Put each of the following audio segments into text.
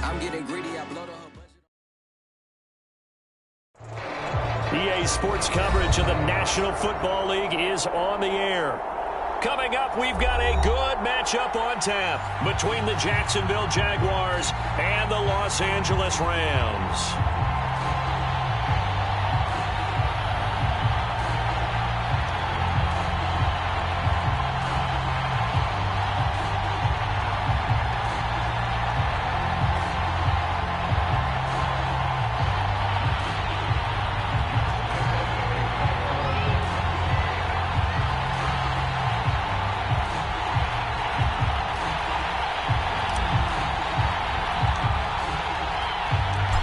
I'm getting greedy, I blow the whole budget. EA Sports coverage of the National Football League is on the air. Coming up, we've got a good matchup on tap between the Jacksonville Jaguars and the Los Angeles Rams.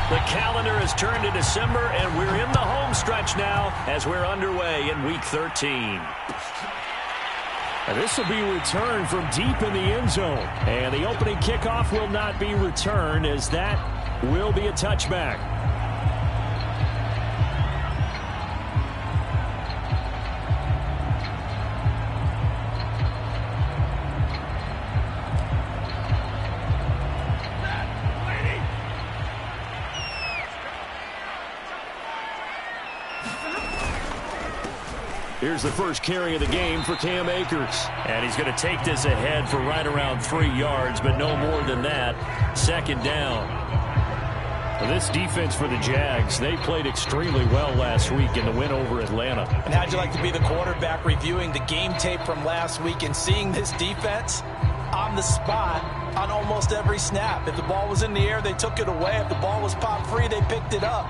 The calendar has turned to December, and we're in the home stretch now as we're underway in Week 13. And this will be returned from deep in the end zone. And the opening kickoff will not be returned, as that will be a touchback. Here's the first carry of the game for Cam Akers. And he's going to take this ahead for right around 3 yards, but no more than that. Second down. Well, this defense for the Jags, they played extremely well last week in the win over Atlanta. And how'd you like to be the quarterback reviewing the game tape from last week and seeing this defense on the spot on almost every snap? If the ball was in the air, they took it away. If the ball was popped free, they picked it up.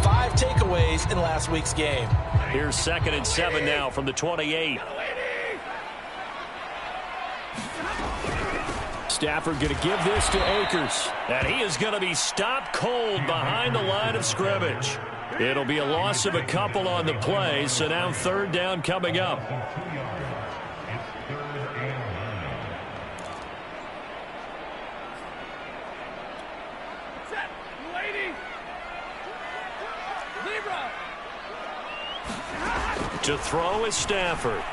5 takeaways in last week's game. Here's 2nd and 7 now from the 28. Stafford going to give this to Akers. And he is going to be stopped cold behind the line of scrimmage. It'll be a loss of a couple on the play, so now 3rd down coming up. To throw is Stafford.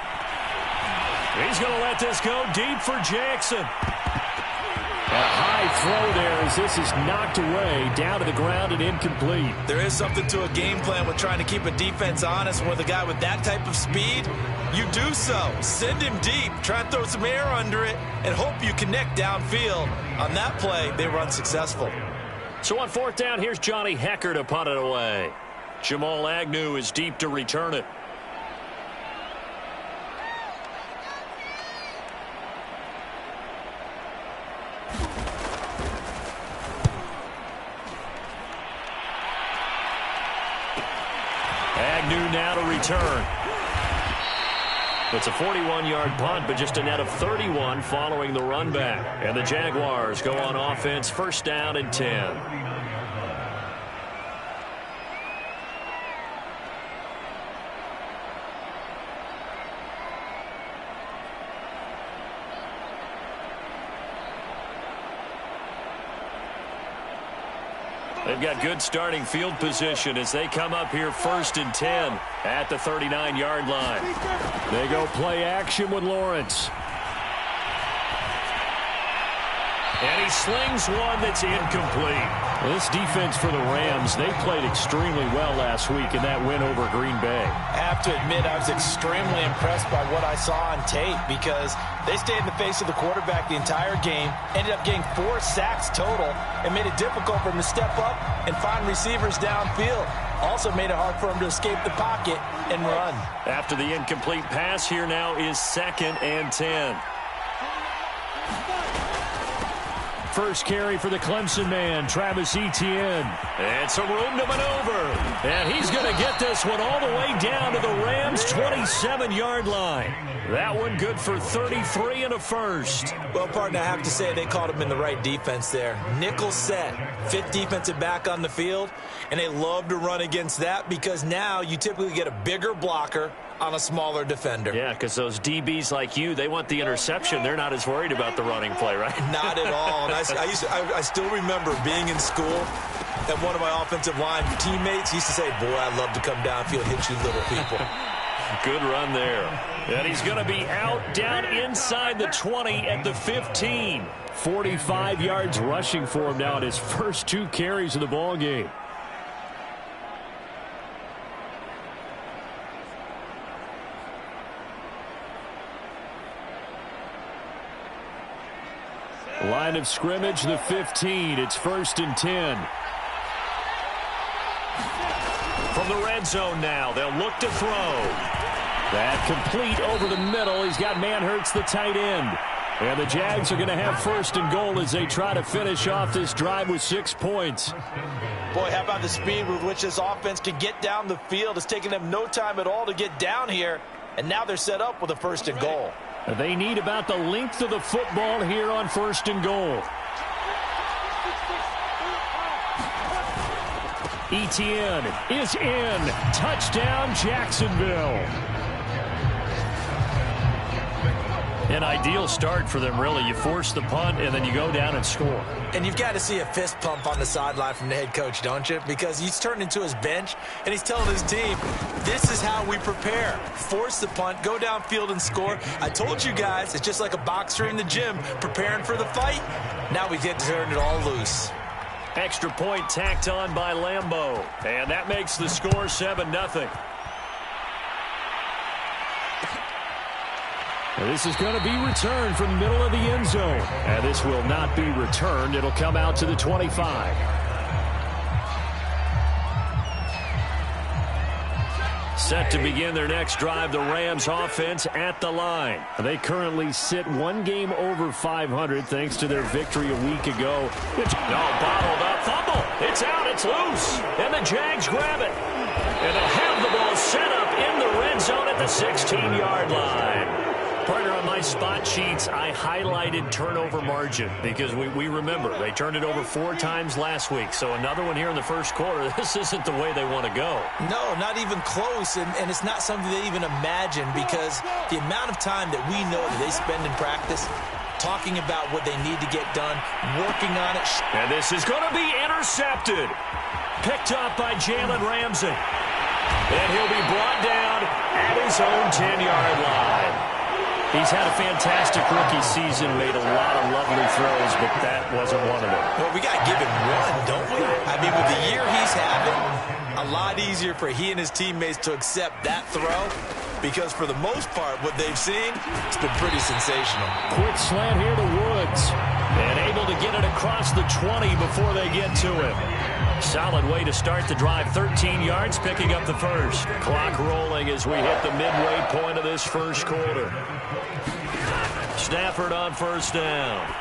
He's going to let this go deep for Jackson. A high throw there as this is knocked away, down to the ground and incomplete. There is something to a game plan with trying to keep a defense honest. With a guy with that type of speed, you do so. Send him deep, try and throw some air under it, and hope you connect downfield. On that play, they were unsuccessful. So on 4th down, here's Johnny Hecker to punt it away. Jamal Agnew is deep to return it. Agnew now to return. It's a 41-yard punt, but just a net of 31 following the run back. And the Jaguars go on offense, 1st down and 10. They've got good starting field position as they come up here 1st and 10 at the 39-yard line. They go play action with Lawrence. And he slings one that's incomplete. Well, this defense for the Rams, they played extremely well last week in that win over Green Bay. I have to admit, I was extremely impressed by what I saw on tape because they stayed in the face of the quarterback the entire game, ended up getting 4 sacks total, and made it difficult for him to step up and find receivers downfield. Also made it hard for him to escape the pocket and run. After the incomplete pass, here now is 2nd and 10. First carry for the Clemson man, Travis Etienne. And some room to maneuver. And he's going to get this one all the way down to the Rams' 27-yard line. That one good for 33 and a first. Well, partner, I have to say they caught him in the right defense there. Nickel set, 5th defensive back on the field, and they love to run against that because now you typically get a bigger blocker on a smaller defender. Yeah, because those DBs like you, they want the interception. They're not as worried about the running play, right? Not at all. And I still remember being in school, and one of my offensive line teammates used to say, boy, I'd love to come downfield, hit you little people. Good run there. And he's going to be out down inside the 20 at the 15. 45 yards rushing for him now in his first 2 carries of the ball game. Line of scrimmage, the 15. It's 1st and 10. From the red zone now, they'll look to throw. That complete over the middle. He's got Manhurts, the tight end. And the Jags are going to have 1st and goal as they try to finish off this drive with 6 points. Boy, how about the speed with which this offense can get down the field? It's taken them no time at all to get down here. And now they're set up with a 1st and goal. They need about the length of the football here on 1st and goal. Etienne is in. Touchdown, Jacksonville. An ideal start for them, really. You force the punt, and then you go down and score. And you've got to see a fist pump on the sideline from the head coach, don't you? Because he's turned into his bench, and he's telling his team, this is how we prepare. Force the punt, go downfield and score. I told you guys, it's just like a boxer in the gym preparing for the fight. Now we get to turn it all loose. Extra point tacked on by Lambeau. And that makes the score 7-0. This is going to be returned from the middle of the end zone. And this will not be returned. It'll come out to the 25. Set to begin their next drive, the Rams offense at the line. They currently sit 1 game over 500 thanks to their victory a week ago. It's bottled up. Fumble. It's out. It's loose. And the Jags grab it. And they'll have the ball set up in the red zone at the 16-yard line. Partner, on my spot sheets, I highlighted turnover margin because we remember they turned it over 4 times last week. So another one here in the first quarter. This isn't the way they want to go. No, not even close, and it's not something they even imagine because the amount of time that we know that they spend in practice talking about what they need to get done, working on it. And this is going to be intercepted. Picked up by Jalen Ramsey. And he'll be brought down at his own 10-yard line. He's had a fantastic rookie season, made a lot of lovely throws, but that wasn't one of them. Well, we got to give him one, don't we? I mean, with the year he's having, a lot easier for he and his teammates to accept that throw because for the most part, what they've seen, it's been pretty sensational. Quick slant here to Woods. And able to get it across the 20 before they get to him. Solid way to start the drive. 13 yards, picking up the first. Clock rolling as we hit the midway point of this first quarter. Stafford on 1st down.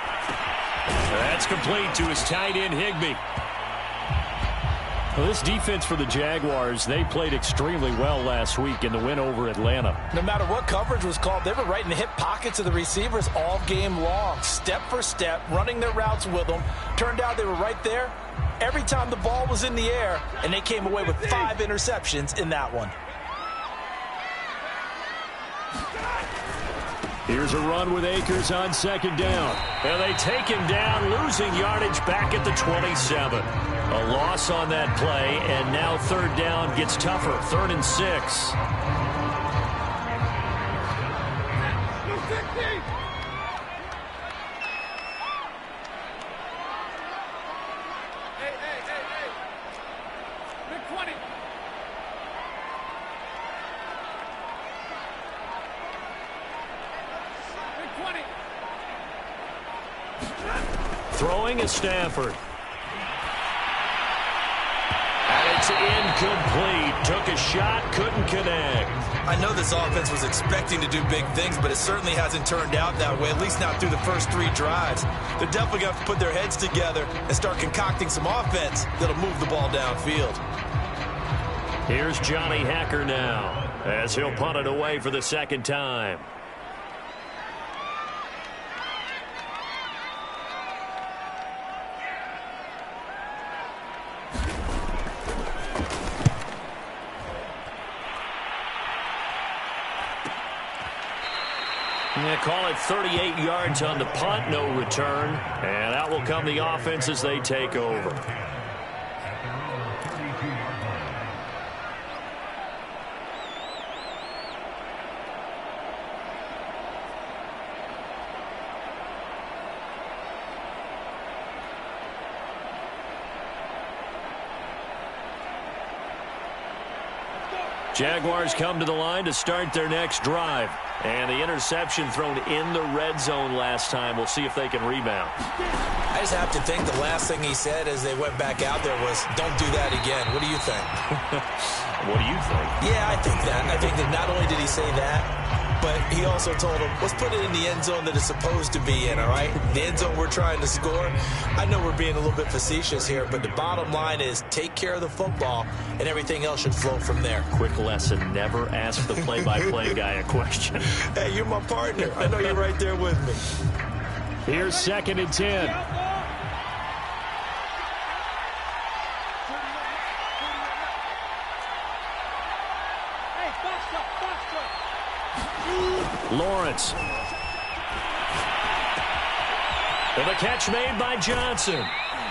That's complete to his tight end, Higbee. Well, this defense for the Jaguars, they played extremely well last week in the win over Atlanta. No matter what coverage was called, they were right in the hip pockets of the receivers all game long. Step for step, running their routes with them. Turned out they were right there every time the ball was in the air, and they came away with 5 interceptions in that one. Here's a run with Akers on 2nd down. And they take him down, losing yardage back at the 27. A loss on that play, and now 3rd down gets tougher. 3rd and 6. Throwing is Stafford. And it's incomplete. Took a shot, couldn't connect. I know this offense was expecting to do big things, but it certainly hasn't turned out that way, at least not through the first 3 drives. They're definitely going to have to put their heads together and start concocting some offense that'll move the ball downfield. Here's Johnny Hacker now as he'll punt it away for the 2nd time. They call it 38 yards on the punt, no return. And out will come the offense as they take over. Jaguars come to the line to start their next drive. And the interception thrown in the red zone last time. We'll see if they can rebound. I just have to think the last thing he said as they went back out there was, don't do that again. What do you think? What do you think? Yeah, I think that. I think that not only did he say that, but he also told him, let's put it in the end zone that it's supposed to be in, all right? The end zone we're trying to score. I know we're being a little bit facetious here, but the bottom line is take care of the football, and everything else should flow from there. Quick lesson, never ask the play-by-play guy a question. Hey, you're my partner. I know you're right there with me. Here's 2nd and 10. Lawrence. And the catch made by Johnson.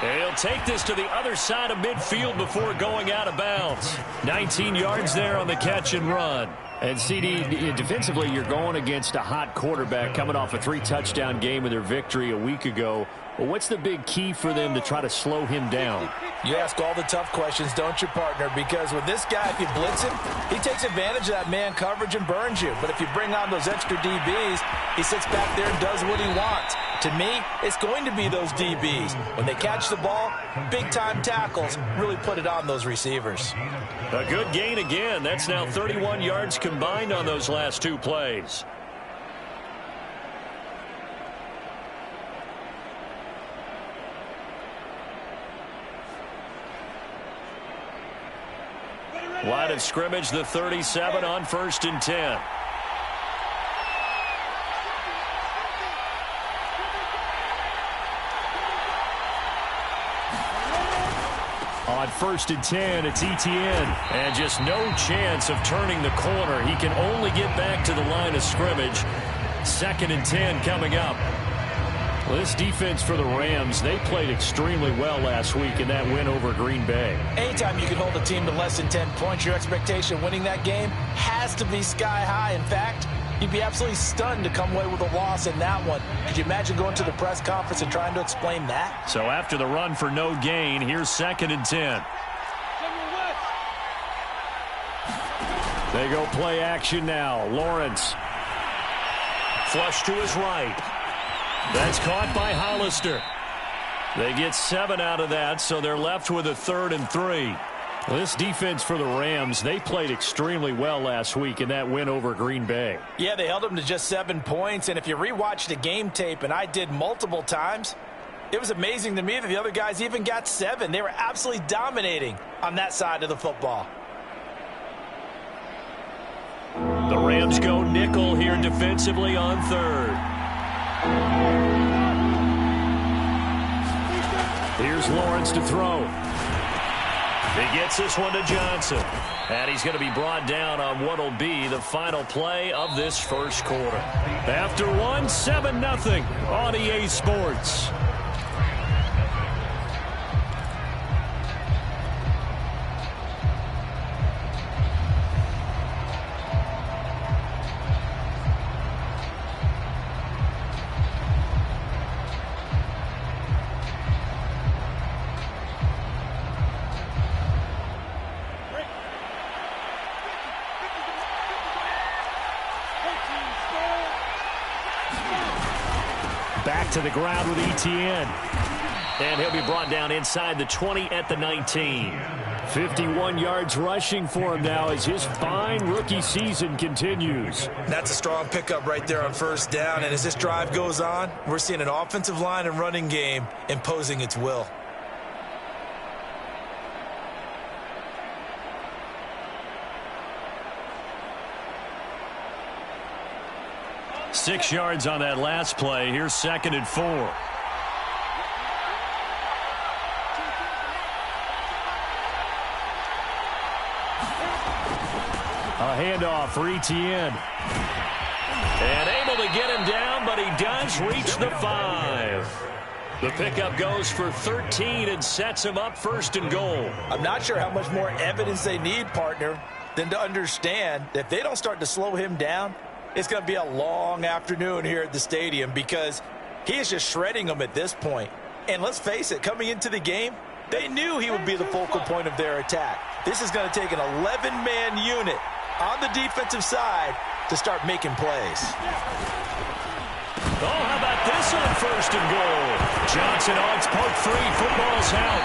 And he'll take this to the other side of midfield before going out of bounds. 19 yards there on the catch and run. And CD, defensively, you're going against a hot quarterback coming off a 3-touchdown game in their victory a week ago. Well, what's the big key for them to try to slow him down? You ask all the tough questions, don't you, partner? Because with this guy, if you blitz him, he takes advantage of that man coverage and burns you. But if you bring on those extra DBs, he sits back there and does what he wants. To me, it's going to be those DBs. When they catch the ball, big-time tackles really put it on those receivers. A good gain again. That's now 31 yards combined on those last 2 plays. Line of scrimmage, the 37 on 1st and 10. On 1st and 10, it's Etienne. And just no chance of turning the corner. He can only get back to the line of scrimmage. 2nd and 10 coming up. Well, this defense for the Rams, they played extremely well last week in that win over Green Bay. Anytime you can hold a team to less than 10 points, your expectation of winning that game has to be sky high. In fact, you'd be absolutely stunned to come away with a loss in that one. Could you imagine going to the press conference and trying to explain that? So after the run for no gain, here's 2nd and 10. They go play action now. Lawrence. Flush to his right. That's caught by Hollister. They get 7 out of that, so they're left with a 3rd and 3. Well, this defense for the Rams, they played extremely well last week in that win over Green Bay. Yeah, they held them to just 7 points, and if you rewatch the game tape, and I did multiple times, it was amazing to me that the other guys even got 7. They were absolutely dominating on that side of the football. The Rams go nickel here defensively on 3rd. Here's Lawrence to throw. He gets this one to Johnson. And he's going to be brought down on what will be the final play of this first quarter. After 1, 7-0 on EA Sports. Back to the ground with Etienne. And he'll be brought down inside the 20 at the 19. 51 yards rushing for him now as his fine rookie season continues. That's a strong pickup right there on 1st down. And as this drive goes on, we're seeing an offensive line and running game imposing its will. Six yards on that last play. Here's 2nd and 4. A handoff for Etienne. And able to get him down, but he does reach the 5. The pickup goes for 13 and sets him up 1st and goal. I'm not sure how much more evidence they need, partner, than to understand that if they don't start to slow him down, it's going to be a long afternoon here at the stadium because he is just shredding them at this point. And let's face it, coming into the game, they knew he would be the focal point of their attack. This is going to take an 11-man unit on the defensive side to start making plays. Oh, how about this on first and goal? Johnson on its poke free. Football's out.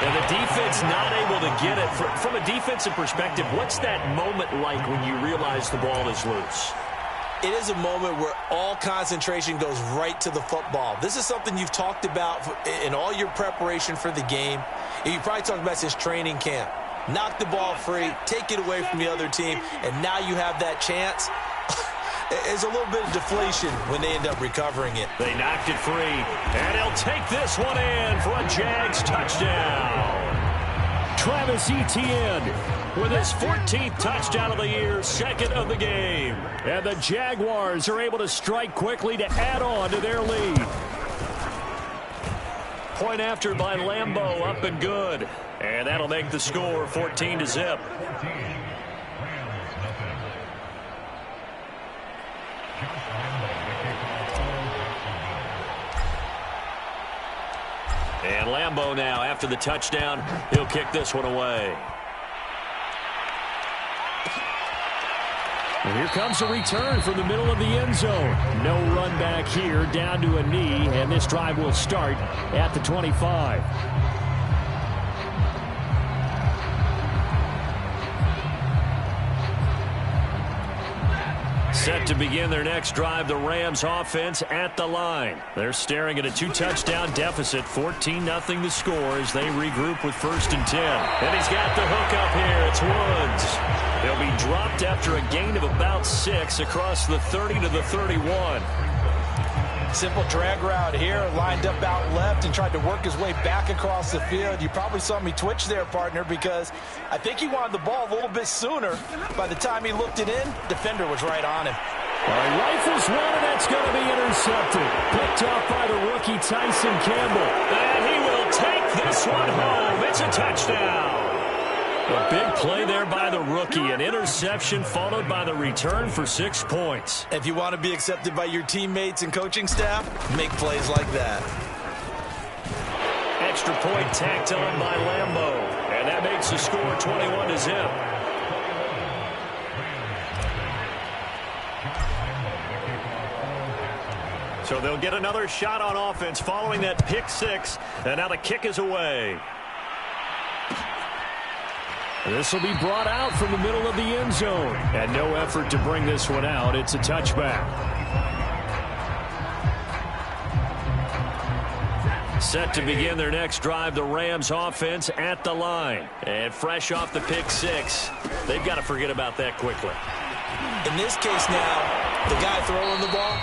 And the defense not able to get it. From a defensive perspective, what's that moment like when you realize the ball is loose? It is a moment where all concentration goes right to the football. This is something you've talked about in all your preparation for the game. You probably talked about this training camp. Knock the ball free, take it away from the other team, and now you have that chance. There's a little bit of deflation when they end up recovering it. They knocked it free, and he'll take this one in for a Jags touchdown. Travis Etienne with his 14th touchdown of the year, second of the game. And the Jaguars are able to strike quickly to add on to their lead. Point after by Lambeau, up and good. And that'll make the score 14-0. And Lambeau now, after the touchdown, he'll kick this one away. And here comes a return from the middle of the end zone. No run back here, down to a knee, and this drive will start at the 25. Set to begin their next drive, the Rams offense at the line. They're staring at a 2-touchdown deficit, 14-0 the score as they regroup with 1st and 10. And he's got the hook up here. It's Woods. He'll be dropped after a gain of about 6 across the 30 to the 31. Simple drag route here, lined up out left and tried to work his way back across the field. You probably saw me twitch there, partner, because I think he wanted the ball a little bit sooner. By the time he looked it in, defender was right on him. All right, rifles one, and that's going to be intercepted. Picked off by the rookie Tyson Campbell. And he will take this one home. It's a touchdown. A big play there by the rookie. An interception followed by the return for 6 points. If you want to be accepted by your teammates and coaching staff, make plays like that. Extra point tacked on by Lambeau. And that makes the score 21-0. So they'll get another shot on offense following that pick 6. And now the kick is away. This will be brought out from the middle of the end zone. And no effort to bring this one out. It's a touchback. Set to begin their next drive, the Rams offense at the line. And fresh off the pick 6, they've got to forget about that quickly. In this case now, the guy throwing the ball,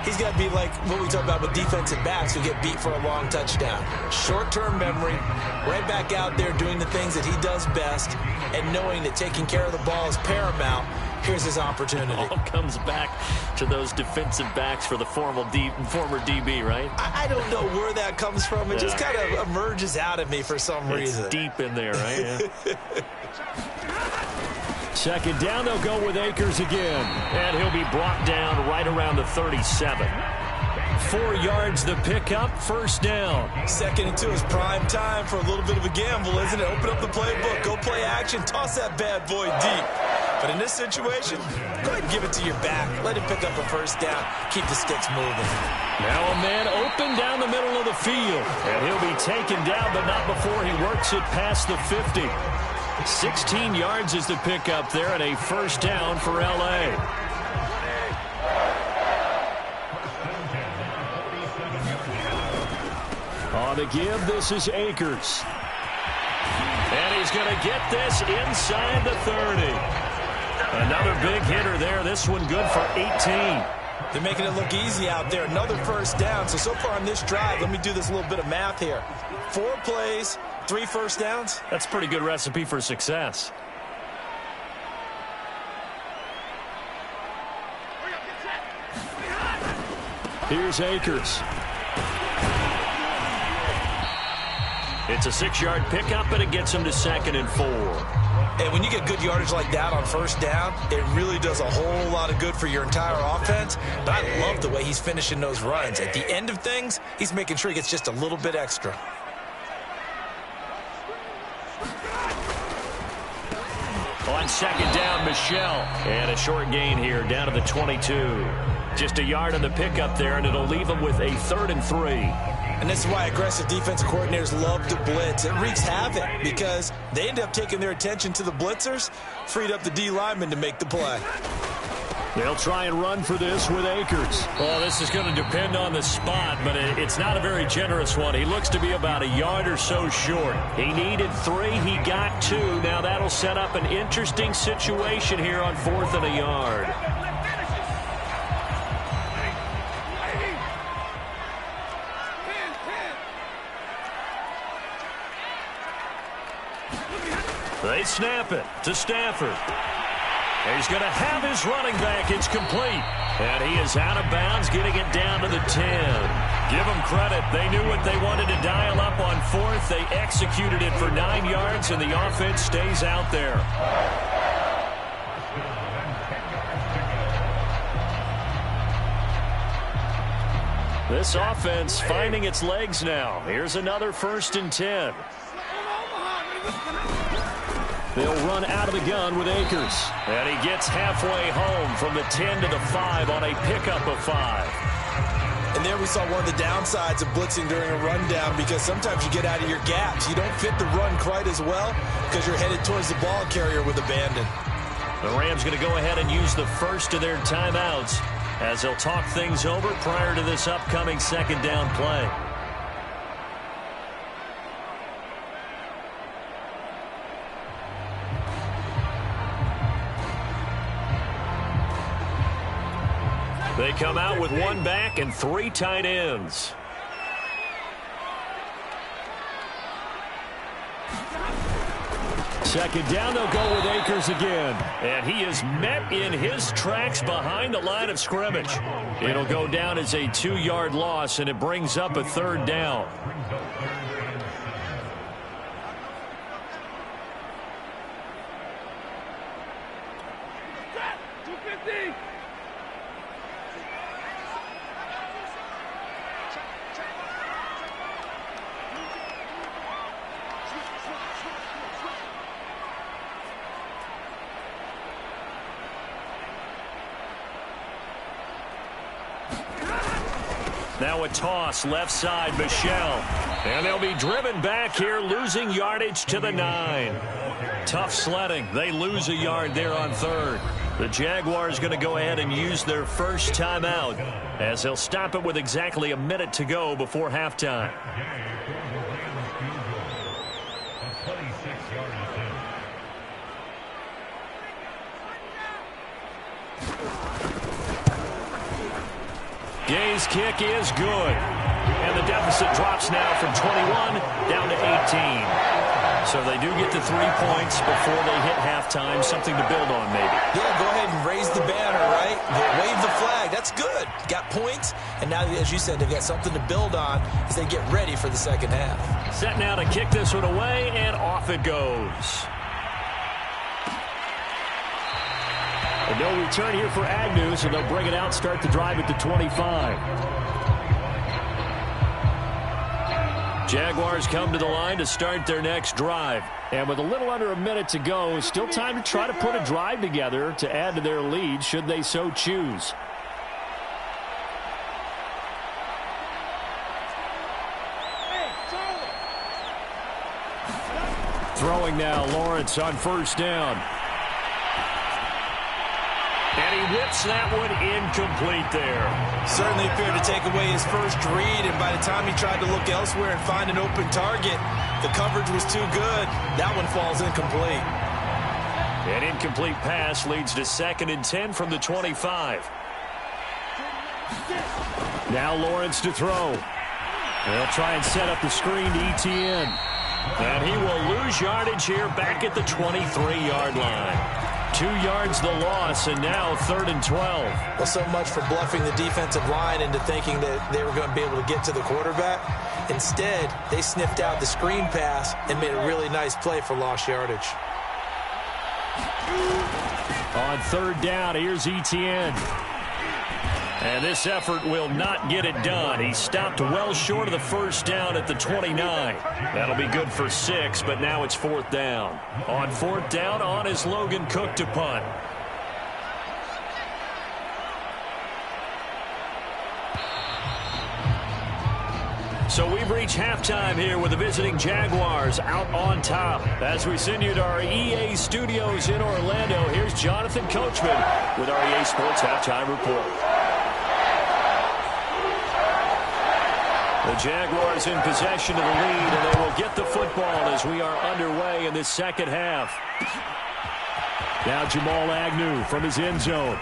he's got to be like what we talk about with defensive backs who get beat for a long touchdown. Short-term memory, right back out there doing the things that he does best, and knowing that taking care of the ball is paramount. Here's his opportunity. All comes back to those defensive backs for the former DB, right? I don't know where that comes from. It just kind of emerges out of me for some reason. It's deep in there, right? Yeah. Second down, they'll go with Akers again. And he'll be brought down right around the 37. 4 yards the pickup, first down. Second and 2 is prime time for a little bit of a gamble, isn't it? Open up the playbook, go play action, toss that bad boy deep. But in this situation, go ahead and give it to your back. Let him pick up a first down. Keep the sticks moving. Now a man open down the middle of the field. And he'll be taken down, but not before he works it past the 50. 16 yards is the pickup there, and a first down for L.A. On the give, this is Akers. And he's going to get this inside the 30. Another big hitter there. This one good for 18. They're making it look easy out there. Another first down. So far on this drive, let me do this little bit of math here. 4 plays, 3 first downs. That's a pretty good recipe for success. Here's Akers. It's a 6-yard pickup, and it gets him to 2nd and 4. And when you get good yardage like that on first down, it really does a whole lot of good for your entire offense. But I love the way he's finishing those runs. At the end of things, he's making sure he gets just a little bit extra. On second down, Michelle. And a short gain here, down to the 22. Just a yard on the pickup there, and it'll leave them with a 3rd and 3. And this is why aggressive defensive coordinators love to blitz. It wreaks havoc because they end up taking their attention to the blitzers, freed up the D lineman to make the play. They'll try and run for this with Akers. Well, this is going to depend on the spot, but it's not a very generous one. He looks to be about a yard or so short. He needed 3. He got 2. Now that'll set up an interesting situation here on 4th and a yard. They snap it to Stafford. He's going to have his running back. It's complete. And he is out of bounds, getting it down to the 10. Give them credit. They knew what they wanted to dial up on 4th. They executed it for 9 yards, and the offense stays out there. This offense finding its legs now. Here's another 1st and 10. They'll run out of the gun with Akers. And he gets halfway home from the 10 to the 5 on a pickup of 5. And there we saw one of the downsides of blitzing during a rundown because sometimes you get out of your gaps. You don't fit the run quite as well because you're headed towards the ball carrier with abandon. The Rams going to go ahead and use the first of their timeouts as they'll talk things over prior to this upcoming 2nd down play. They come out with 1 back and 3 tight ends. Second down, they'll go with Akers again. And he is met in his tracks behind the line of scrimmage. It'll go down as a 2-yard loss, and it brings up a 3rd down. Now a toss, left side, Michelle. And they'll be driven back here, losing yardage to the 9. Tough sledding. They lose a yard there on 3rd. The Jaguars going to go ahead and use their first timeout as they'll stop it with exactly a minute to go before halftime. Gay's kick is good. And the deficit drops now from 21 down to 18. So they do get the 3 points before they hit halftime. Something to build on, maybe. Yeah, go ahead and raise the banner, right? Wave the flag. That's good. Got points. And now, as you said, they've got something to build on as they get ready for the 2nd half. Set now to kick this one away, and off it goes. And no return here for Agnew, so they'll bring it out, start the drive at the 25. Jaguars come to the line to start their next drive. And with a little under a minute to go, still time to try to put a drive together to add to their lead should they so choose. Throwing now, Lawrence on 1st down. And he whips that one incomplete there. Certainly appeared to take away his first read, and by the time he tried to look elsewhere and find an open target, the coverage was too good. That one falls incomplete. An incomplete pass leads to 2nd and 10 from the 25. Now Lawrence to throw. They'll try and set up the screen to ETN. And he will lose yardage here back at the 23-yard line. 2 yards the loss, and now 3rd and 12. Well, so much for bluffing the defensive line into thinking that they were going to be able to get to the quarterback. Instead, they sniffed out the screen pass and made a really nice play for lost yardage. On 3rd down, here's ETN. And this effort will not get it done. He stopped well short of the first down at the 29. That'll be good for 6, but now it's 4th down. On 4th down, on is Logan Cook to punt. So we've reached halftime here with the visiting Jaguars out on top. As we send you to our EA studios in Orlando, here's Jonathan Coachman with our EA Sports Halftime Report. The Jaguars in possession of the lead, and they will get the football as we are underway in this second half. Now Jamal Agnew from his end zone.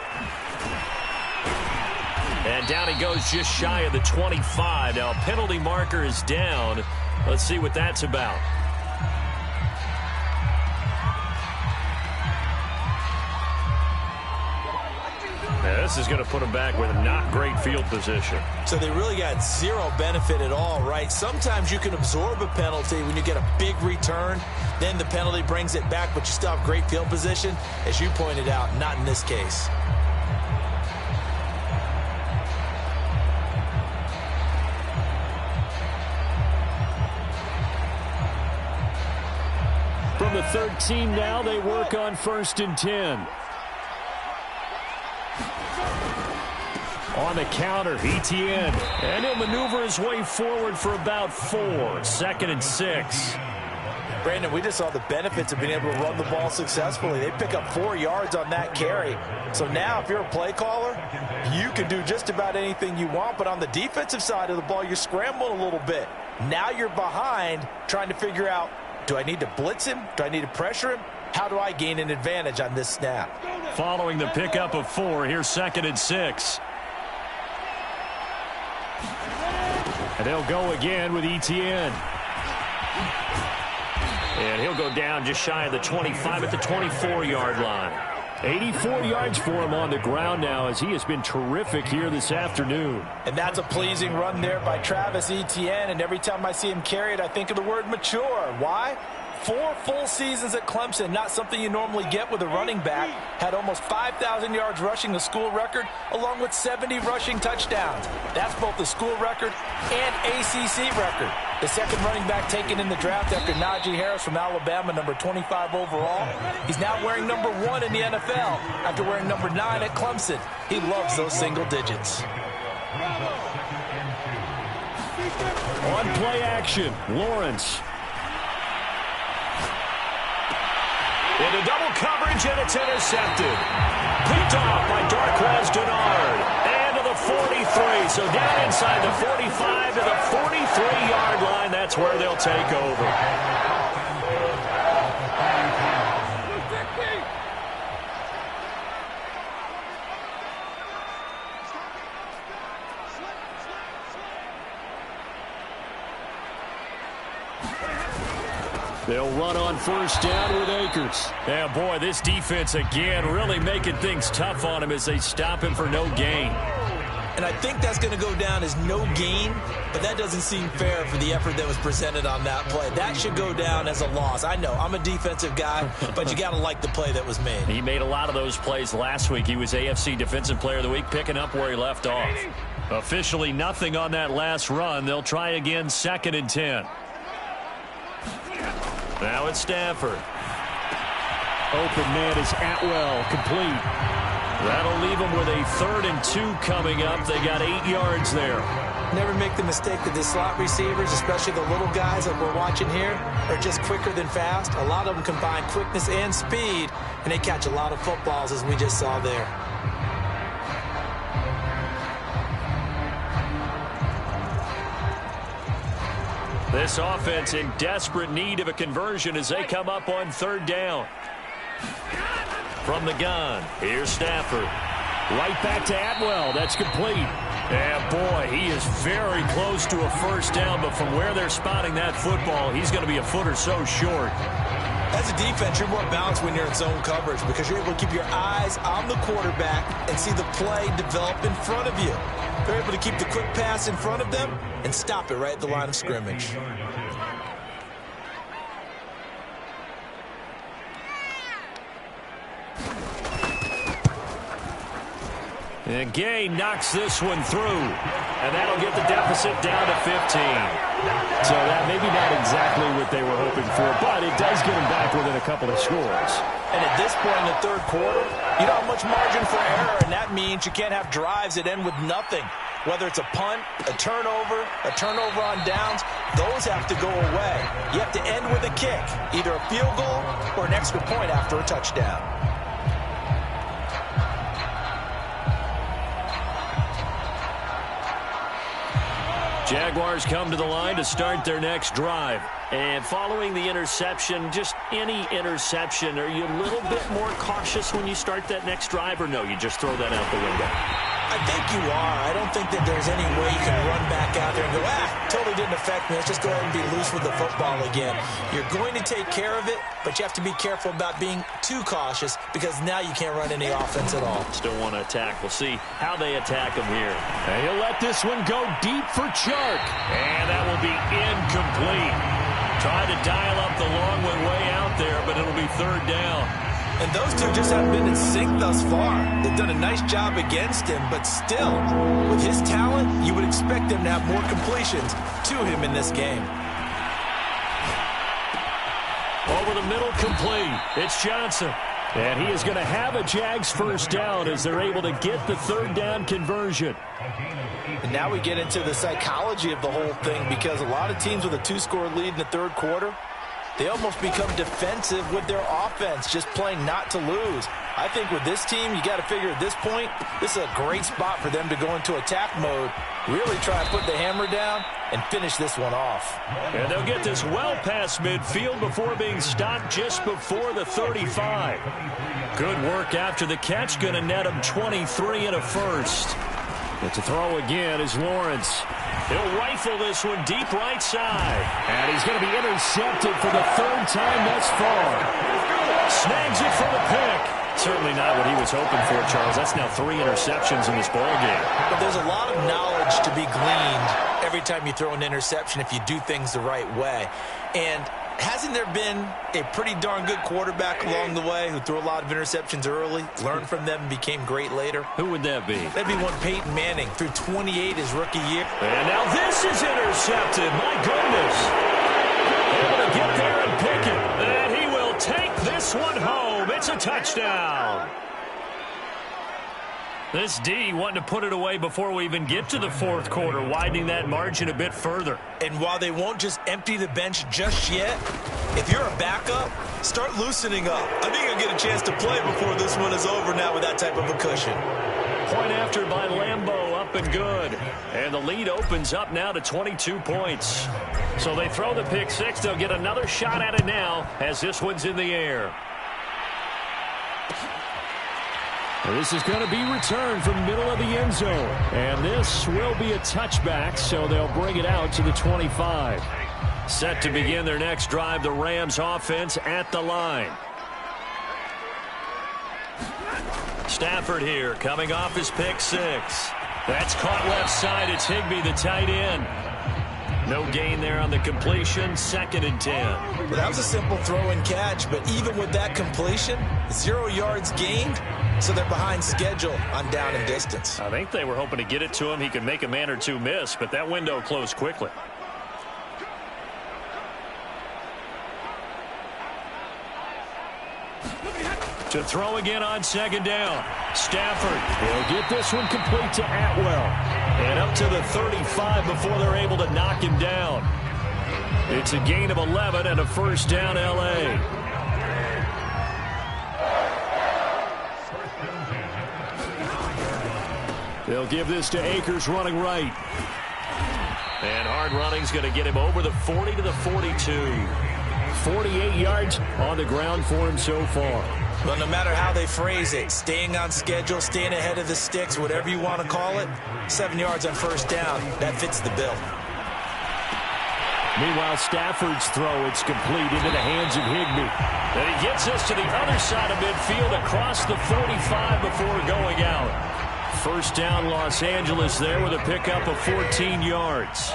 And down he goes just shy of the 25. Now a penalty marker is down. Let's see what that's about. Yeah, this is going to put him back with not great field position. So they really got zero benefit at all, right? Sometimes you can absorb a penalty when you get a big return. Then the penalty brings it back, but you still have great field position. As you pointed out, not in this case. From the 13 now, they work on 1st and 10. On the counter, Etienne. And he'll maneuver his way forward for about 4. 2nd and 6. Brandon, we just saw the benefits of being able to run the ball successfully. They pick up 4 yards on that carry. So now if you're a play caller, you can do just about anything you want. But on the defensive side of the ball, you're scrambling a little bit. Now you're behind trying to figure out, do I need to blitz him? Do I need to pressure him? How do I gain an advantage on this snap? Following the pickup of 4, here's 2nd and 6. And they'll go again with Etienne. And he'll go down just shy of the 25 at the 24-yard line. 84 yards for him on the ground now as he has been terrific here this afternoon. And that's a pleasing run there by Travis Etienne. And every time I see him carry it, I think of the word mature. Why? 4 full seasons at Clemson, not something you normally get with a running back. Had almost 5,000 yards rushing, the school record, along with 70 rushing touchdowns. That's both the school record and ACC record. The second running back taken in the draft after Najee Harris from Alabama, number 25 overall. He's now wearing number 1 in the NFL after wearing number 9 at Clemson. He loves those single digits. On play action, Lawrence. Into double coverage, and it's intercepted. Picked off by Darquez Dennard. And to the 43. So down inside the 45 to the 43-yard line. That's where they'll take over. They'll run on 1st down with Akers. Yeah, boy, this defense again really making things tough on him as they stop him for no gain. And I think that's going to go down as no gain, but that doesn't seem fair for the effort that was presented on that play. That should go down as a loss. I know, I'm a defensive guy, but you got to like the play that was made. He made a lot of those plays last week. He was AFC Defensive Player of the Week, picking up where he left off. Officially nothing on that last run. They'll try again, 2nd and 10. Now it's Stafford. Open man is Atwell, complete. That'll leave them with a 3rd and 2 coming up. They got 8 yards there. Never make the mistake that the slot receivers, especially the little guys that we're watching here, are just quicker than fast. A lot of them combine quickness and speed, and they catch a lot of footballs, as we just saw there. This offense in desperate need of a conversion as they come up on 3rd down. From the gun, here's Stafford. Right back to Atwell. That's complete. And boy, he is very close to a 1st down, but from where they're spotting that football, he's going to be a foot or so short. As a defense, you're more balanced when you're in zone coverage because you're able to keep your eyes on the quarterback and see the play develop in front of you. They're able to keep the quick pass in front of them and stop it right at the line of scrimmage. And Gay knocks this one through. And that'll get the deficit down to 15. So that maybe not exactly what they were hoping for, but it does get them back within a couple of scores. And at this point in the third quarter, you don't have much margin for error, and that means you can't have drives that end with nothing. Whether it's a punt, a turnover on downs, those have to go away. You have to end with a kick, either a field goal or an extra point after a touchdown. Jaguars come to the line to start their next drive. And following the interception, just any interception, are you a little bit more cautious when you start that next drive, or no, you just throw that out the window? I think you are. I don't think that there's any way you can run back out there and go, totally didn't affect me. Let's just go ahead and be loose with the football again. You're going to take care of it, but you have to be careful about being too cautious because now you can't run any offense at all. Still want to attack. We'll see how they attack him here. And he'll let this one go deep for Chark. And that will be incomplete. Tried to dial up the long one way out there, but it'll be third down. And those two just haven't been in sync thus far. They've done a nice job against him, but still, with his talent, you would expect them to have more completions to him in this game. Over the middle, complete. It's Johnson. And he is going to have a Jags first down as they're able to get the third down conversion. And now we get into the psychology of the whole thing, because a lot of teams with a two-score lead in the third quarter, they almost become defensive with their offense, just playing not to lose. I think with this team, you got to figure at this point, this is a great spot for them to go into attack mode, really try and put the hammer down and finish this one off. And they'll get this well past midfield before being stopped just before the 35. Good work after the catch, going to net him 23 and a first. But to throw again is Lawrence. He'll rifle this one deep right side. And he's going to be intercepted for the third time thus far. Snags it for the pick. Certainly not what he was hoping for, Charles. That's now 3 interceptions in this ball game. But there's a lot of knowledge to be gleaned every time you throw an interception if you do things the right way. And hasn't there been a pretty darn good quarterback along the way who threw a lot of interceptions early, learned from them, and became great later? Who would that be? That'd be one Peyton Manning, threw 28 his rookie year. And now this is intercepted. My goodness. Able to get there and pick it. And he will take this one home. It's a touchdown. This D wanting to put it away before we even get to the fourth quarter, widening that margin a bit further. And while they won't just empty the bench just yet, if you're a backup, start loosening up. I think you'll get a chance to play before this one is over now with that type of a cushion. Point after by Lambeau, up and good. And the lead opens up now to 22 points. So they throw the pick six. They'll get another shot at it now as this one's in the air. This is going to be returned from middle of the end zone. And this will be a touchback, so they'll bring it out to the 25. Set to begin their next drive, the Rams offense at the line. Stafford here, coming off his pick six. That's caught left side. It's Higbee, the tight end. No gain there on the completion. 2nd and 10. Well, that was a simple throw and catch, but even with that completion, 0 yards gained, so they're behind schedule on down and distance. I think they were hoping to get it to him. He could make a man or two miss, but that window closed quickly. To throw again on 2nd down. Stafford. He'll get this one complete to Atwell. And up to the 35 before they're able to knock him down. It's a gain of 11 and a first down, L.A. They'll give this to Akers running right. And hard running's going to get him over the 40 to the 42. 48 yards on the ground for him so far. Well, no matter how they phrase it, staying on schedule, staying ahead of the sticks, whatever you want to call it, 7 yards on first down, that fits the bill. Meanwhile, Stafford's throw, it's complete into the hands of Higbee. And he gets us to the other side of midfield across the 45 before going out. First down, Los Angeles there with a pickup of 14 yards.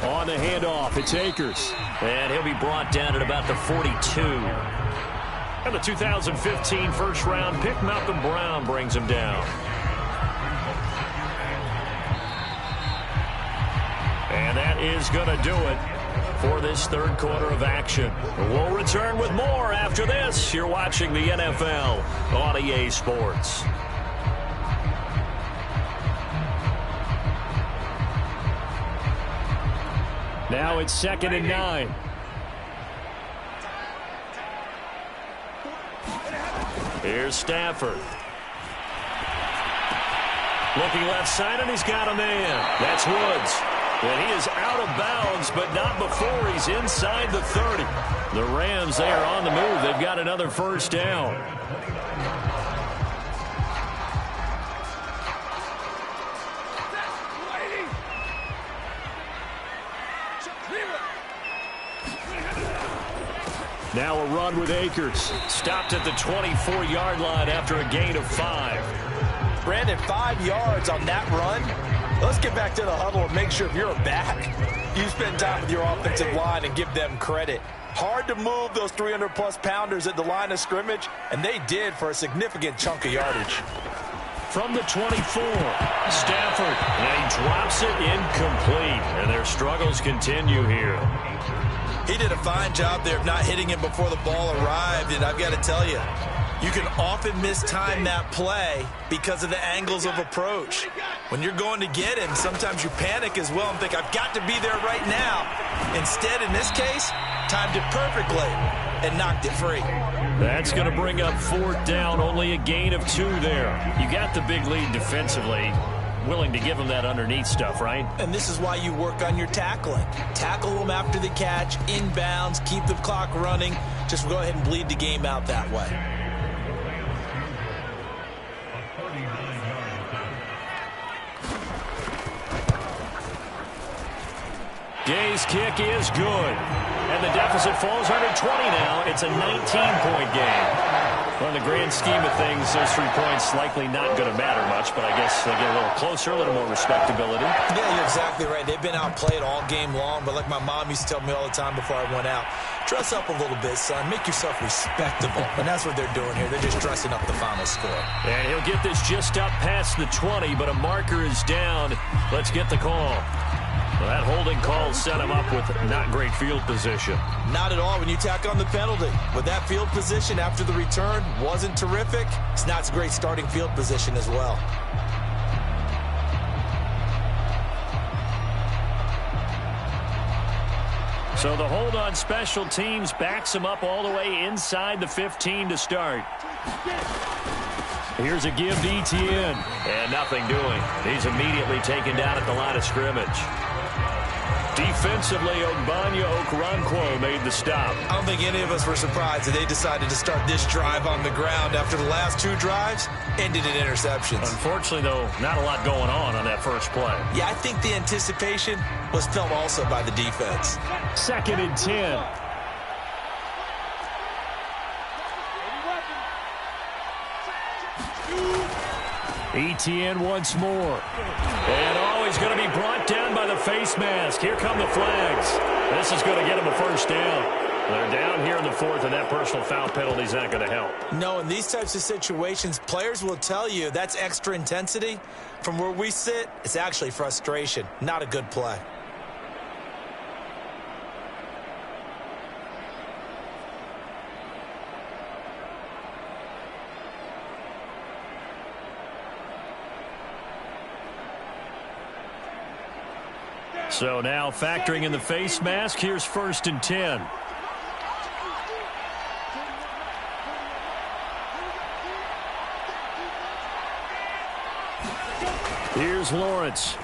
On the handoff, it's Akers. And he'll be brought down at about the 42. And the 2015 first-round pick, Malcolm Brown, brings him down. And that is going to do it for this third quarter of action. We'll return with more after this. You're watching the NFL on EA Sports. Now it's 2nd and 9. Here's Stafford. Looking left side, and he's got a man. That's Woods. And he is out of bounds, but not before he's inside the 30. The Rams, they are on the move. They've got another first down. Now a run with Akers. Stopped at the 24-yard line after a gain of 5. Brandon, 5 yards on that run. Let's get back to the huddle and make sure if you're a back, you spend time with your offensive line and give them credit. Hard to move those 300-plus pounders at the line of scrimmage, and they did for a significant chunk of yardage. From the 24, Stafford, and he drops it incomplete, and their struggles continue here. He did a fine job there of not hitting him before the ball arrived, and I've got to tell you, you can often mistime that play because of the angles of approach. When you're going to get him, sometimes you panic as well and think, I've got to be there right now. Instead, in this case, timed it perfectly and knocked it free. That's going to bring up 4th down, only a gain of 2 there. You got the big lead defensively. Willing to give them that underneath stuff, right? And this is why you work on your tackling. Tackle them after the catch, inbounds, keep the clock running. Just go ahead and bleed the game out that way. Gay's kick is good. And the deficit falls under 20 now. It's a 19-point game. Well, in the grand scheme of things, those 3 points likely not going to matter much, but I guess they get a little closer, a little more respectability. Yeah, you're exactly right. They've been outplayed all game long, but like my mom used to tell me all the time before I went out, dress up a little bit, son. Make yourself respectable. And that's what they're doing here. They're just dressing up the final score. And he'll get this just up past the 20, but a marker is down. Let's get the call. Well, that holding call set him up with not great field position. Not at all when you tack on the penalty. With that field position after the return wasn't terrific, it's not a great starting field position as well. So the hold on special teams backs him up all the way inside the 15 to start. Here's a give to Etienne. And nothing doing. He's immediately taken down at the line of scrimmage. Defensively, Ogbanya Okoronkwo made the stop. I don't think any of us were surprised that they decided to start this drive on the ground after the last 2 drives ended in interceptions. Unfortunately, though, not a lot going on that first play. Yeah, I think the anticipation was felt also by the defense. 2nd and 10. Etienne once more. And he's going to be brought down by the face mask. Here come the flags. This is going to get him a first down. They're down here in the 4th, and that personal foul penalty is not going to help. No, in these types of situations, players will tell you that's extra intensity. From where we sit, it's actually frustration. Not a good play. So now factoring in the face mask, here's 1st and 10. Here's Lawrence.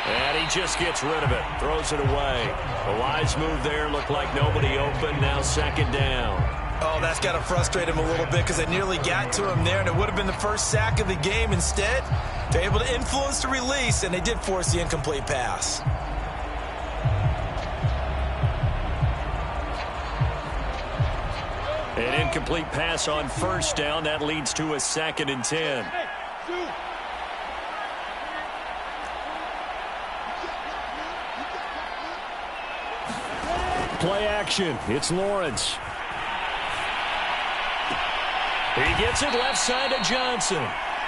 And he just gets rid of it. Throws it away. A wise move there. Looked like nobody open. Now 2nd down. Oh, that's got to frustrate him a little bit because they nearly got to him there, and it would have been the first sack of the game. Instead, they're able to influence the release, and they did force the incomplete pass. An incomplete pass on 1st down. That leads to a 2nd and 10. play action. It's Lawrence. He gets it left side to Johnson.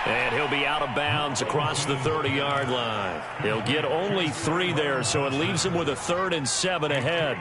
And he'll be out of bounds across the 30-yard line. He'll get only 3 there, so it leaves him with a 3rd and 7 ahead.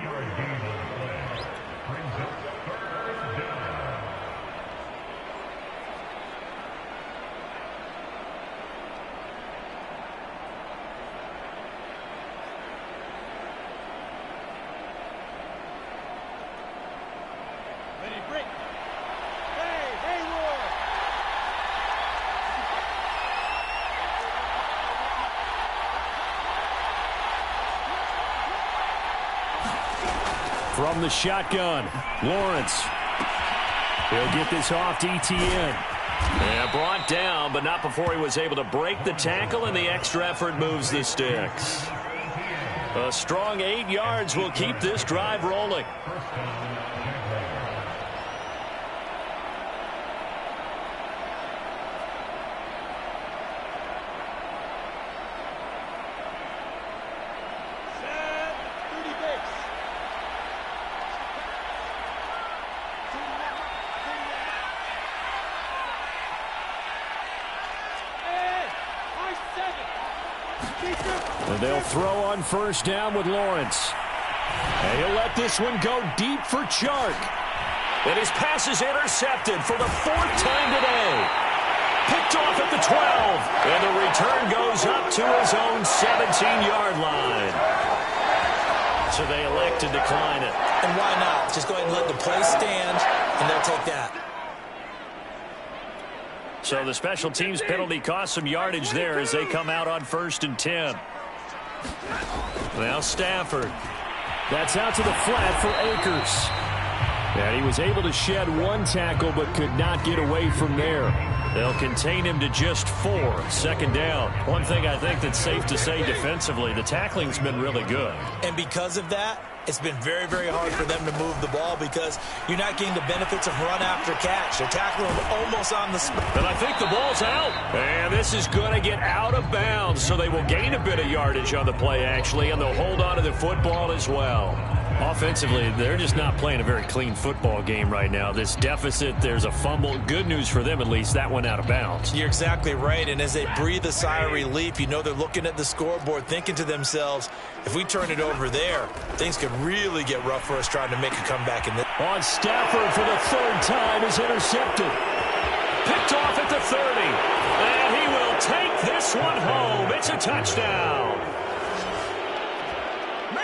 From the shotgun, Lawrence. He'll get this off to Etienne. And brought down, but not before he was able to break the tackle, and the extra effort moves the sticks. A strong 8 yards will keep this drive rolling. And they'll throw on first down with Lawrence. And he'll let this one go deep for Chark. And his pass is intercepted for the 4th time today. Picked off at the 12. And the return goes up to his own 17-yard line. So they elect to decline it. And why not? Just go ahead and let the play stand, and they'll take that. So the special teams penalty cost some yardage there as they come out on 1st and 10. Now Stafford. That's out to the flat for Akers. And he was able to shed 1 tackle but could not get away from there. They'll contain him to just 4. 2nd down. One thing I think that's safe to say defensively, the tackling's been really good. And because of that, it's been very, very hard for them to move the ball because you're not getting the benefits of run after catch. They're tackling him almost on the spot. And I think the ball's out. And this is going to get out of bounds, so they will gain a bit of yardage on the play, actually, and they'll hold on to the football as well. Offensively, they're just not playing a very clean football game right now. This deficit, there's a fumble. Good news for them, at least. That went out of bounds. You're exactly right. And as they breathe a sigh of relief, you know they're looking at the scoreboard, thinking to themselves, if we turn it over there, things could really get rough for us trying to make a comeback in this. On Stafford for the 3rd time is intercepted. Picked off at the 30. And he will take this one home. It's a touchdown.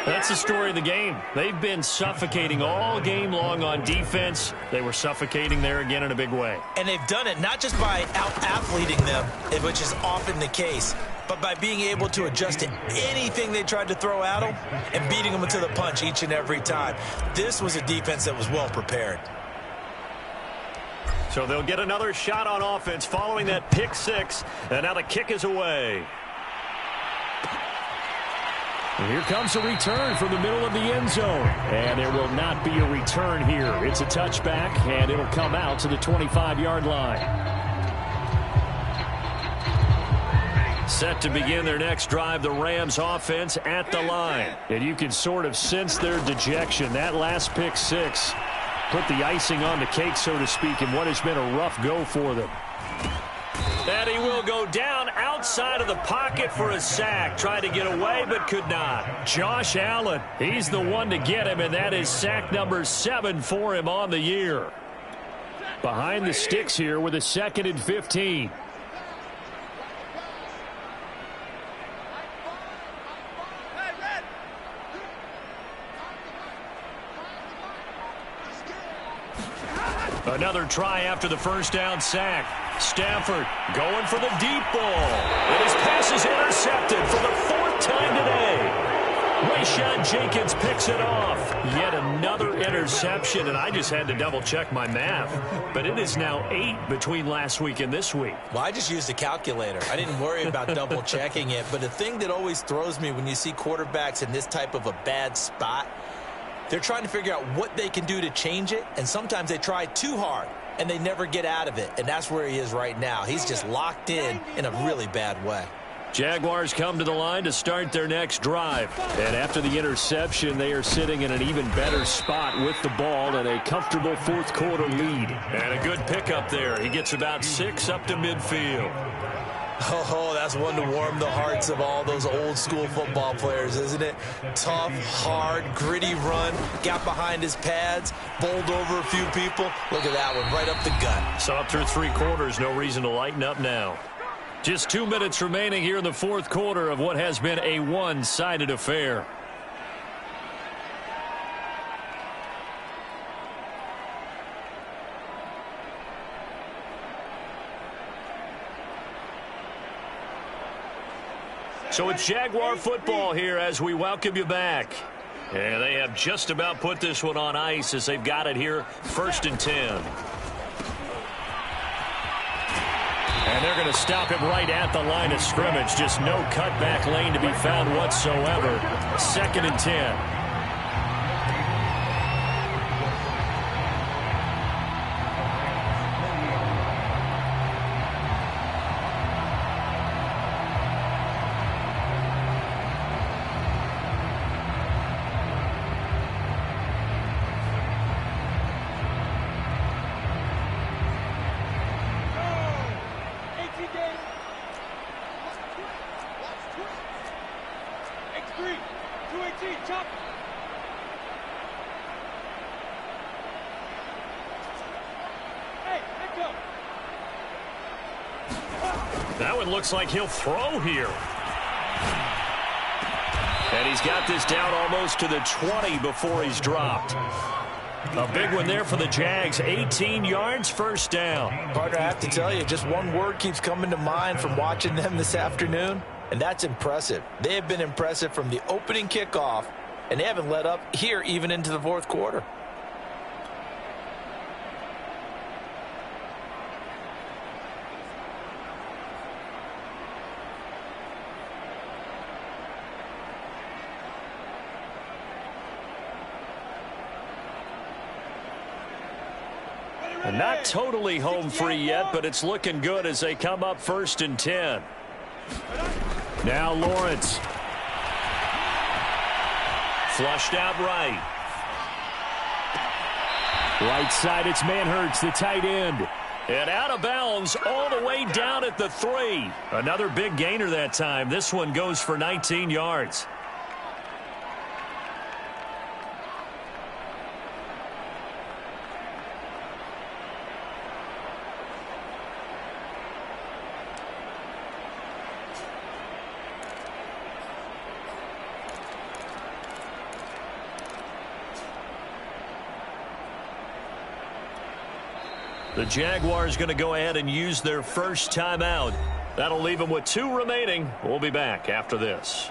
That's the story of the game. They've been suffocating all game long on defense. They were suffocating there again in a big way. And they've done it not just by out-athleting them, which is often the case, but by being able to adjust to anything they tried to throw at them and beating them to the punch each and every time. This was a defense that was well prepared. So they'll get another shot on offense following that pick 6, and now the kick is away. And here comes a return from the middle of the end zone. And there will not be a return here. It's a touchback, and it'll come out to the 25-yard line. Set to begin their next drive, the Rams offense at the line. And you can sort of sense their dejection. That last pick 6 put the icing on the cake, so to speak, in what has been a rough go for them. And he will go down outside of the pocket for a sack. Tried to get away, but could not. Josh Allen, he's the one to get him, and that is sack number 7 for him on the year. Behind the sticks here with a 2nd and 15. Another try after the first down sack. Stafford going for the deep ball. And his pass is intercepted for the 4th time today. Rayshon Jenkins picks it off. Yet another interception, and I just had to double-check my math. But it is now 8 between last week and this week. Well, I just used a calculator. I didn't worry about double-checking it. But the thing that always throws me when you see quarterbacks in this type of a bad spot, they're trying to figure out what they can do to change it, and sometimes they try too hard, and they never get out of it, and that's where he is right now. He's just locked in a really bad way. Jaguars come to the line to start their next drive. And after the interception, they are sitting in an even better spot with the ball and a comfortable fourth quarter lead. And a good pickup there. He gets about 6 up to midfield. Oh, that's one to warm the hearts of all those old school football players, isn't it? Tough, hard, gritty run, got behind his pads, bowled over a few people. Look at that one, right up the gut. So up through 3 quarters, no reason to lighten up now. Just 2 minutes remaining here in the fourth quarter of what has been a one-sided affair. So it's Jaguar football here as we welcome you back. And they have just about put this one on ice as they've got it here, 1st and 10. And they're going to stop it right at the line of scrimmage. Just no cutback lane to be found whatsoever. 2nd and 10. That one looks like he'll throw here. And he's got this down almost to the 20 before he's dropped. A big one there for the Jags. 18 yards, 1st down. Partner, I have to tell you, just one word keeps coming to mind from watching them this afternoon, and that's impressive. They have been impressive from the opening kickoff, and they haven't let up here even into the fourth quarter. And not totally home free yet, but it's looking good as they come up 1st and 10. Now Lawrence. Flushed out right. Right side, it's Manhertz, the tight end. And out of bounds all the way down at the 3. Another big gainer that time. This one goes for 19 yards. The Jaguars going to go ahead and use their first timeout. That'll leave them with 2 remaining. We'll be back after this.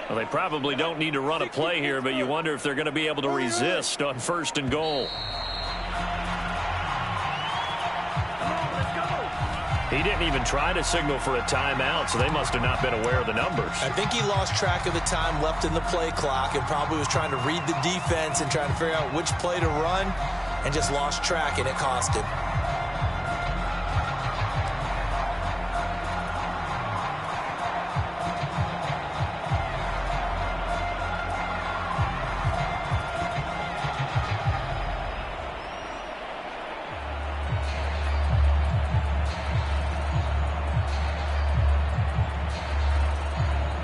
Well, they probably don't need to run a play here, but you wonder if they're going to be able to resist on 1st and goal. He didn't even try to signal for a timeout, so they must have not been aware of the numbers. I think he lost track of the time left in the play clock and probably was trying to read the defense and trying to figure out which play to run and just lost track, and it cost him.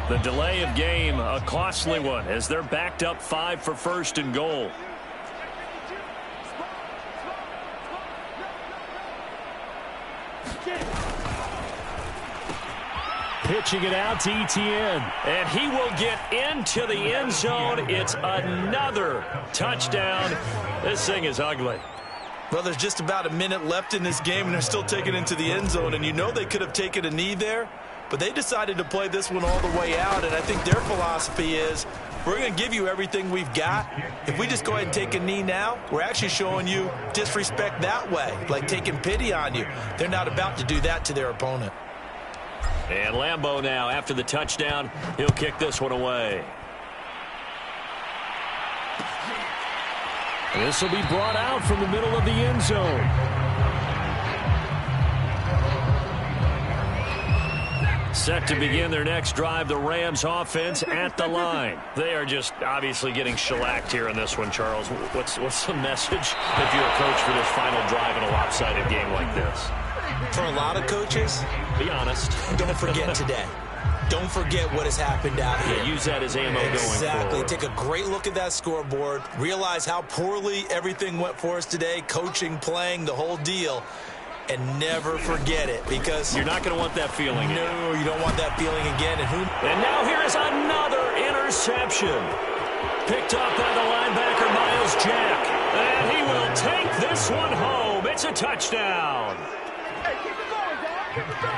The delay of game, a costly one, as they're backed up 5 for 1st and goal. Pitching it out to Etienne. And he will get into the end zone. It's another touchdown. This thing is ugly. Well, there's just about a minute left in this game, and they're still taking it into the end zone. And you know they could have taken a knee there, but they decided to play this one all the way out. And I think their philosophy is, we're going to give you everything we've got. If we just go ahead and take a knee now, we're actually showing you disrespect that way, like taking pity on you. They're not about to do that to their opponent. And Lambeau now, after the touchdown, he'll kick this one away. This will be brought out from the middle of the end zone. Set to begin their next drive, the Rams offense at the line. They are just obviously getting shellacked here in this one, Charles. What's the message if you're a coach for this final drive in a lopsided game like this? For a lot of coaches, be honest. Don't forget today. Don't forget what has happened out here. Yeah, use that as ammo going forward. Exactly. Take a great look at that scoreboard. Realize how poorly everything went for us today. Coaching, playing, the whole deal. And never forget it, because you're not going to want that feeling again. No, you don't want that feeling again. And now here is another interception. Picked up by the linebacker, Miles Jack. And he will take this one home. It's a touchdown.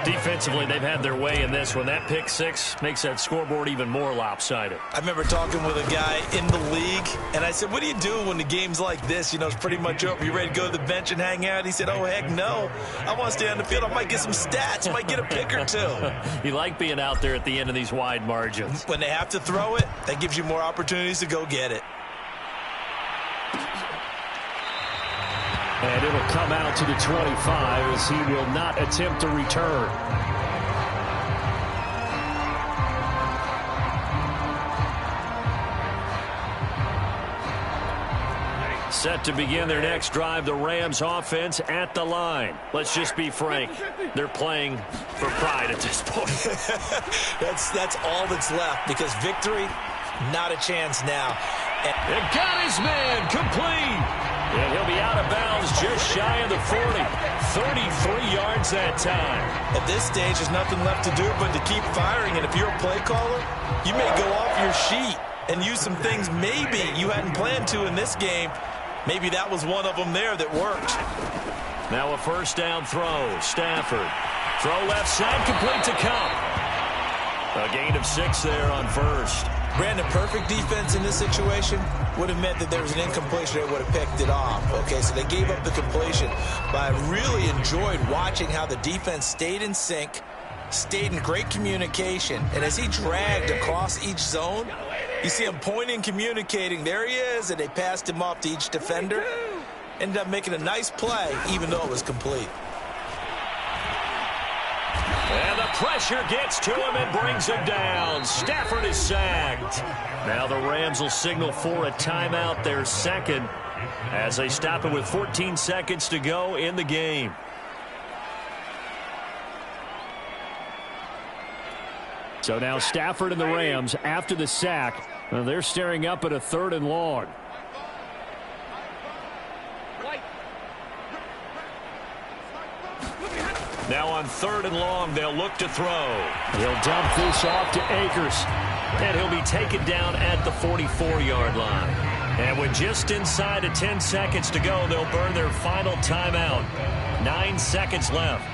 Defensively, they've had their way in this one. That pick six makes that scoreboard even more lopsided. I remember talking with a guy in the league, and I said, what do you do when the game's like this? You know, it's pretty much over. You ready to go to the bench and hang out? He said, oh, heck no. I want to stay on the field. I might get some stats. I might get a pick or two. You like being out there at the end of these wide margins. When they have to throw it, that gives you more opportunities to go get it. And it'll come out to the 25 as he will not attempt to return. Set to begin their next drive, the Rams offense at the line. Let's just be frank. They're playing for pride at this point. That's all that's left, because victory, not a chance now. And got his man complete. And he'll be out of bounds just shy of the 40. 33 yards that time. At this stage, there's nothing left to do but to keep firing. And if you're a play caller, you may go off your sheet and use some things maybe you hadn't planned to in this game. Maybe that was one of them there that worked. Now a first down throw. Stafford. Throw left side, complete to Cup. A gain of 6 there on first. Brandon, perfect defense in this situation would have meant that there was an incompletion that would have picked it off. Okay, so they gave up the completion. But I really enjoyed watching how the defense stayed in sync, stayed in great communication. And as he dragged across each zone, you see him pointing, communicating. There he is, and they passed him off to each defender. Ended up making a nice play, even though it was complete. And the pressure gets to him and brings him down. Stafford is sacked. Now the Rams will signal for a timeout, their second, as they stop it with 14 seconds to go in the game. So now Stafford and the Rams, after the sack, they're staring up at a 3rd and long. Now on 3rd and long, they'll look to throw. He'll dump this off to Akers. And he'll be taken down at the 44-yard line. And with just inside of 10 seconds to go, they'll burn their final timeout. 9 seconds left.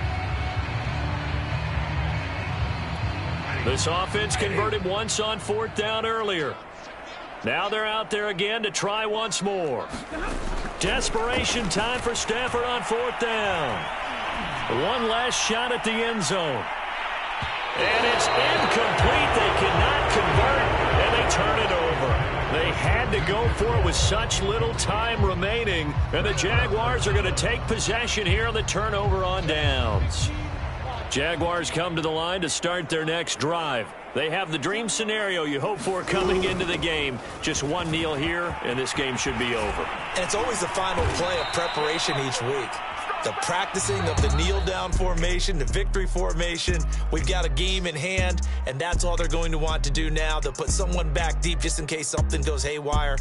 This offense converted once on 4th down earlier. Now they're out there again to try once more. Desperation time for Stafford on 4th down. One last shot at the end zone. And it's incomplete. They cannot convert, and they turn it over. They had to go for it with such little time remaining, and the Jaguars are going to take possession here on the turnover on downs. Jaguars come to the line to start their next drive. They have the dream scenario you hope for coming into the game. Just one kneel here, and this game should be over. And it's always the final play of preparation each week. The practicing of the kneel-down formation, the victory formation. We've got a game in hand, and that's all they're going to want to do now. They'll put someone back deep just in case something goes haywire.